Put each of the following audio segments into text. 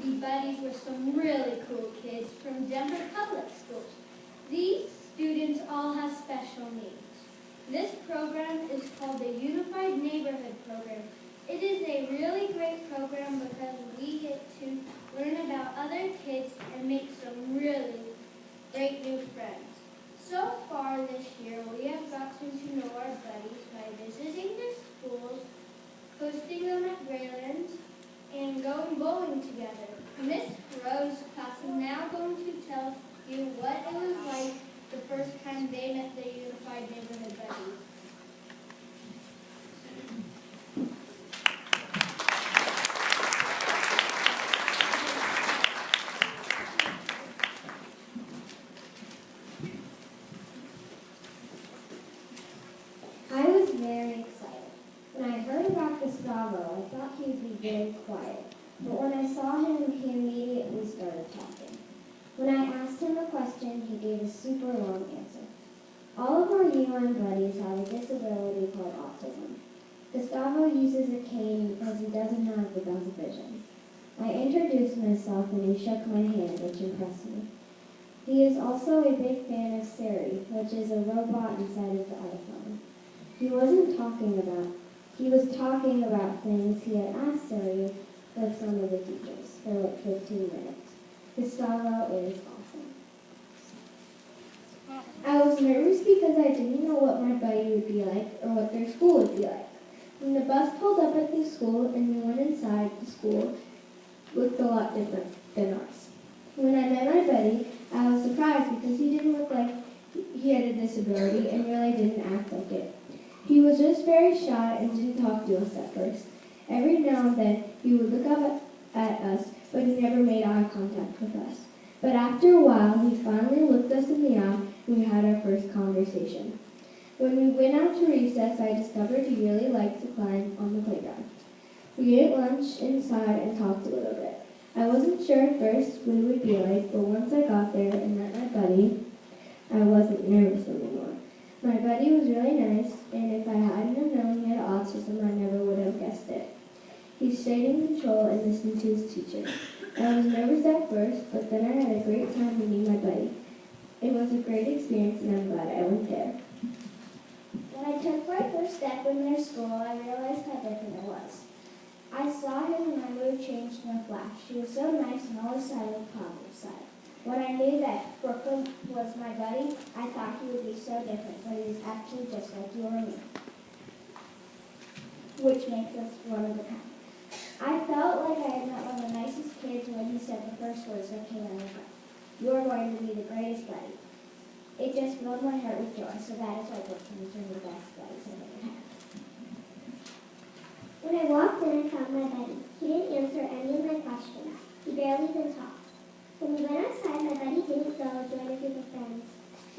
be buddies with some really cool kids from Denver Public Schools. These students all have special needs. This program is called the Unified Neighborhood Program. It is a really great program because we get to learn about other kids and make some really great new friends. So far this year, we have gotten to know our buddies by visiting their schools, hosting them at Grayland, and going bowling together. Miss Rowe's class is now going to tell you what it was like the first time they met the Unified Neighborhood Buddies. I was very excited. When I heard about Gustavo, I thought he would be very quiet. But when I saw him, he immediately started talking. When I asked him a question, he gave a super long answer. All of our UN buddies have a disability called autism. Gustavo uses a cane because he doesn't have the best vision. I introduced myself and he shook my hand, which impressed me. He is also a big fan of Siri, which is a robot inside of the iPhone. He was talking about things he had asked Siri with some of the teachers for like 15 minutes. Gustavo is awesome. I was nervous because I didn't know what my buddy would be like or what their school would be like. When the bus pulled up at the school and we went inside, the school looked a lot different than ours. When I met my buddy, I was surprised because he didn't look like he had a disability and really didn't act like it. He was just very shy and didn't talk to us at first. Every now and then, he would look up at us, but he never made eye contact with us. But after a while, he finally looked us in the eye and we had our first conversation. When we went out to recess, I discovered he really liked to climb on the playground. We ate lunch inside and talked a little bit. I wasn't sure at first what it would be like, but once I got there and met my buddy, I wasn't nervous anymore. My buddy was really nice, and if I hadn't have known he had autism, I never would have guessed it. He stayed in control and listened to his teacher. I was nervous at first, but then I had a great time meeting my buddy. It was a great experience, and I'm glad I went there. When I took my first step in their school, I realized how different it was. I saw him and my mood changed in a flash. He was so nice and always had a positive side. When I knew that Brooklyn was my buddy, I thought he would be so different, but he is actually just like you or me, which makes us one of a kind. I felt like I had met one of the nicest kids when he said the first words that came out of his mouth. You are going to be the greatest buddy. It just filled my heart with joy, so that is why Brooklyn is one of the best buddies I've ever had. When I walked in, I found my buddy. He didn't answer any of my questions. He barely even talked. When we went outside, my buddy didn't go join a group of friends.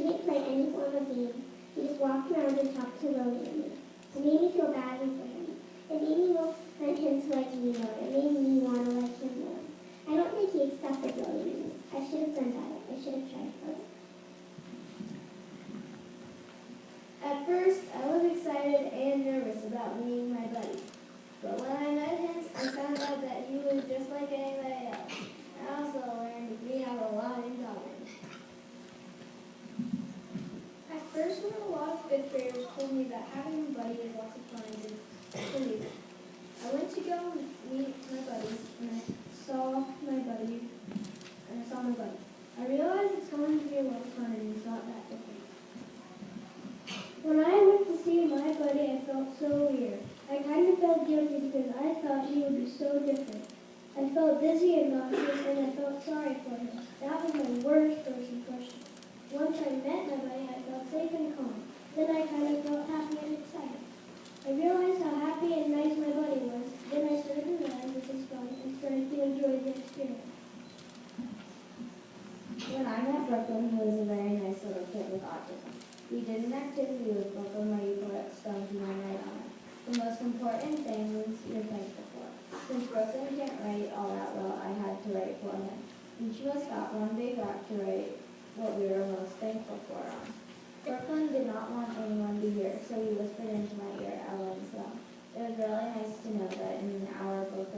He didn't play any form of game. He just walked around and talked to Rowe and me. It made me feel badly for him. It made me want him to like me more. It made me want to like him more. I don't think he accepted Rowe and me. I should have done better. I should have tried harder. At first, I was excited and nervous about meeting my buddy. But when I met him, I found out that he was just like anybody else. I also learned we have a lot in common. At first, when a lot of fifth graders told me that having a buddy is lots of fun, I didn't believe it. I went to go meet my buddies, and I saw my buddy. I realized it's going to be a lot of fun, and it's not that different. When I went to see my buddy, I felt so weird. I kind of felt guilty because I thought he would be so different. I felt dizzy and nauseous, and I felt sorry for him. That was my worst first impression. Once I met my buddy, I felt safe and calm. Then I kind of felt happy and excited. I realized how happy and nice my buddy was. Then I started to realize this was fun and started to enjoy the experience. When I met Brooklyn, he was a very nice little kid with autism. We did an activity with Brooklyn where you collect stones and then write on it. The most important thing was you're thankful for. Since Brooklyn can't write all that well, I had to write for him. Each of us got one big rock to write what we were most thankful for on. Brooklyn did not want anyone to hear, so he whispered into my ear, "I love you so." It was really nice to know that in an hour both